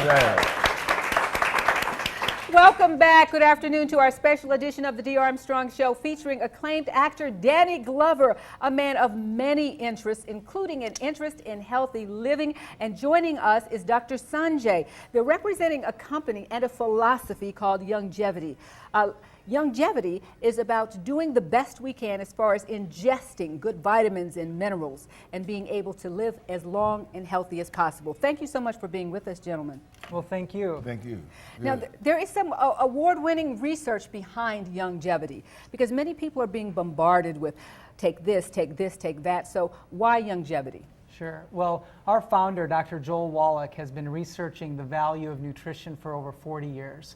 right. Welcome back. Good afternoon to our special edition of the D. Armstrong Show featuring acclaimed actor Danny Glover, a man of many interests, including an interest in healthy living. And joining us is Dr. Sanjay. They're representing a company and a philosophy called Youngevity. Youngevity is about doing the best we can as far as ingesting good vitamins and minerals and being able to live as long and healthy as possible. Thank you so much for being with us, gentlemen. Well, thank you. Thank you. Now, there is some award-winning research behind Youngevity because many people are being bombarded with take this, take this, take that. So why Youngevity? Sure. Well, our founder, Dr. Joel Wallach, has been researching the value of nutrition for over 40 years.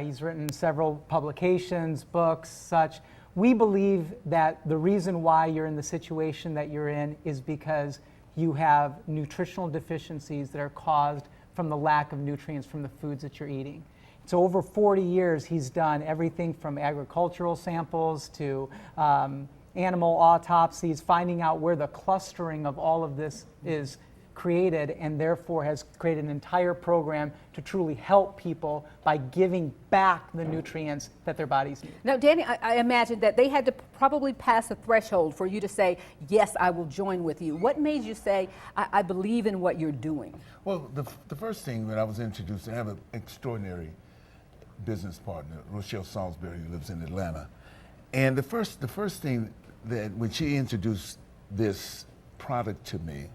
He's written several publications, books, such. We believe that the reason why you're in the situation that you're in is because you have nutritional deficiencies that are caused from the lack of nutrients from the foods that you're eating. So over 40 years, he's done everything from agricultural samples to animal autopsies, finding out where the clustering of all of this is created, and therefore has created an entire program to truly help people by giving back the nutrients that their bodies need. Now, Danny, I imagine that they had to probably pass a threshold for you to say, yes, I will join with you. What made you say, I believe in what you're doing? Well, the first thing when I was introduced, I have an extraordinary business partner, Rochelle Salisbury, who lives in Atlanta. And the first thing that when she introduced this product to me,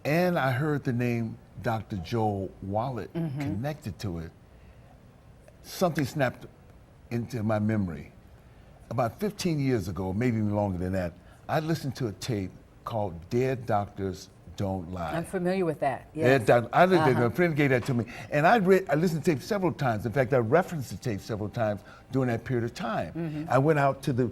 and I heard the name Dr. Joel Wallach connected to it, something snapped into my memory. About 15 years ago, maybe even longer than that, I listened to a tape called Dead Doctors Don't Lie. I'm familiar with that. Yes. A friend gave that to me. And I listened to tape several times. In fact, I referenced the tape several times during that period of time. I went out to the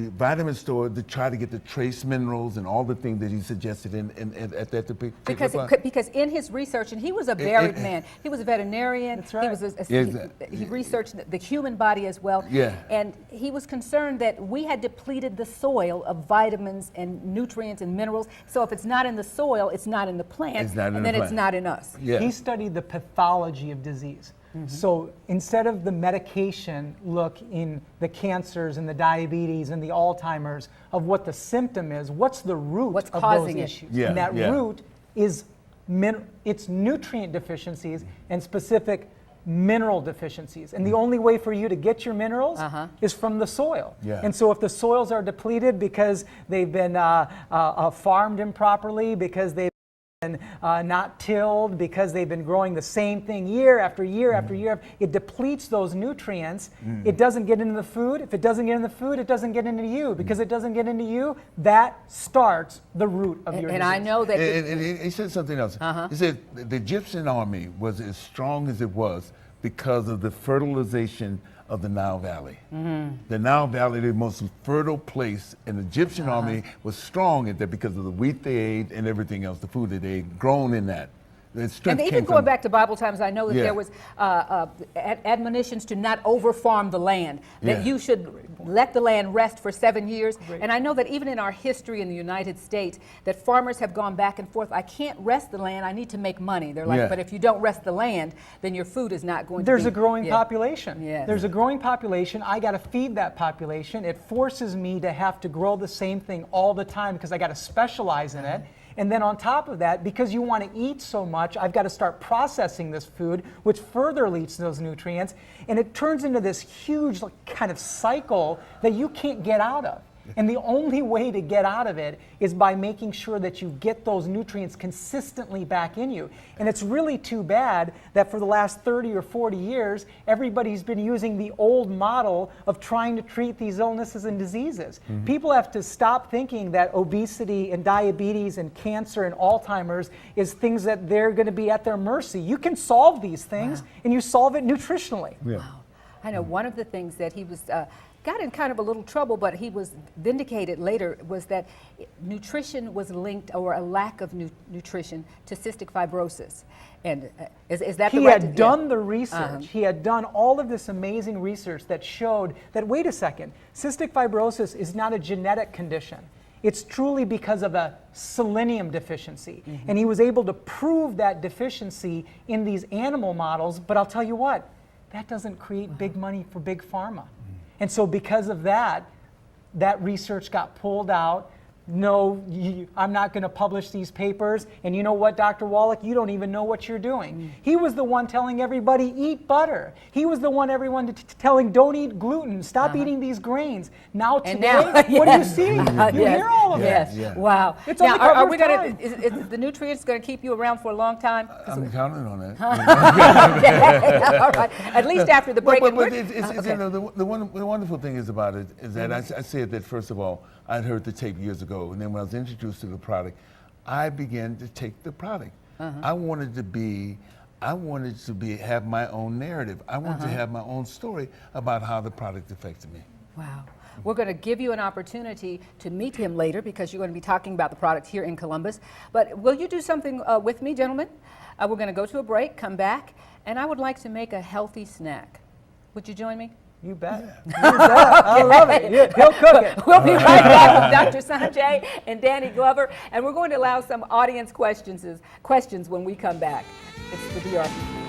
vitamin store to try to get the trace minerals and all the things that he suggested at that because in his research, and he was a varied man. He was a veterinarian. That's right. He researched the human body as well. Yeah. And he was concerned that we had depleted the soil of vitamins and nutrients and minerals. So if it's not in the soil, it's not in the plant, it's not in us. Yeah. He studied the pathology of disease. So instead of the medication, look in the cancers and the diabetes and the Alzheimer's of what the symptom is, what's the root of those issues? Yeah, and that root is it's nutrient deficiencies and specific mineral deficiencies. And the only way for you to get your minerals is from the soil. Yeah. And so if the soils are depleted because they've been farmed improperly, because they've not tilled, because they've been growing the same thing year after year after year, it depletes those nutrients. It doesn't get into the food. If it doesn't get in the food, it doesn't get into you. Because it doesn't get into you, that starts the root of your disease. And I know that... And he said something else. He said the Egyptian army was as strong as it was because of the fertilization of the Nile Valley. The Nile Valley, the most fertile place, and the Egyptian army was strong at that because of the wheat they ate and everything else, the food that they ate, grown in that. And even going back to Bible times, I know that there was admonitions to not overfarm the land, that you should let the land rest for 7 years. And I know that even in our history in the United States, that farmers have gone back and forth. I can't rest the land, I need to make money. They're like, but if you don't rest the land, then your food is not going to be... There's a growing population. There's a growing population. I got to feed that population. It forces me to have to grow the same thing all the time because I got to specialize in it. And then on top of that, because you want to eat so much, I've got to start processing this food, which further leads to those nutrients. And it turns into this huge kind of cycle that you can't get out of. And the only way to get out of it is by making sure that you get those nutrients consistently back in you. And it's really too bad that for the last 30 or 40 years, everybody's been using the old model of trying to treat these illnesses and diseases. People have to stop thinking that obesity and diabetes and cancer and Alzheimer's is things that they're going to be at their mercy. You can solve these things, and you solve it nutritionally. Wow. I know one of the things that he was... got in kind of a little trouble, but he was vindicated later, was that nutrition was linked, or a lack of nutrition, to cystic fibrosis. And is that the right? He had done the research. He had done all of this amazing research that showed that, wait a second, cystic fibrosis is not a genetic condition. it's truly because of a selenium deficiency. And he was able to prove that deficiency in these animal models, but I'll tell you what, that doesn't create big money for big pharma. And so because of that, that research got pulled out. No, I'm not going to publish these papers. And you know what, Dr. Wallach, you don't even know what you're doing. He was the one telling everybody, eat butter. He was the one telling, don't eat gluten, stop eating these grains. Now today, what do you see? You hear all of Yes. it. Yeah. Wow. It's now, on the cover are we of gonna? Time. Is the nutrients going to keep you around for a long time? I'm counting on it. Okay. All right. At least after the break. But you know, the wonderful thing is about it is that I said that, first of all, I'd heard the tape years ago, and then when I was introduced to the product, I began to take the product. I wanted to have my own narrative. I wanted to have my own story about how the product affected me. Wow. We're going to give you an opportunity to meet him later because you're going to be talking about the product here in Columbus. But will you do something with me, gentlemen? We're going to go to a break, come back, and I would like to make a healthy snack. Would you join me? You bet. You bet. I love it. He'll cook it. We'll be right back with Dr. Sanjay and Danny Glover, and we're going to allow some audience questions when we come back. It's the DR.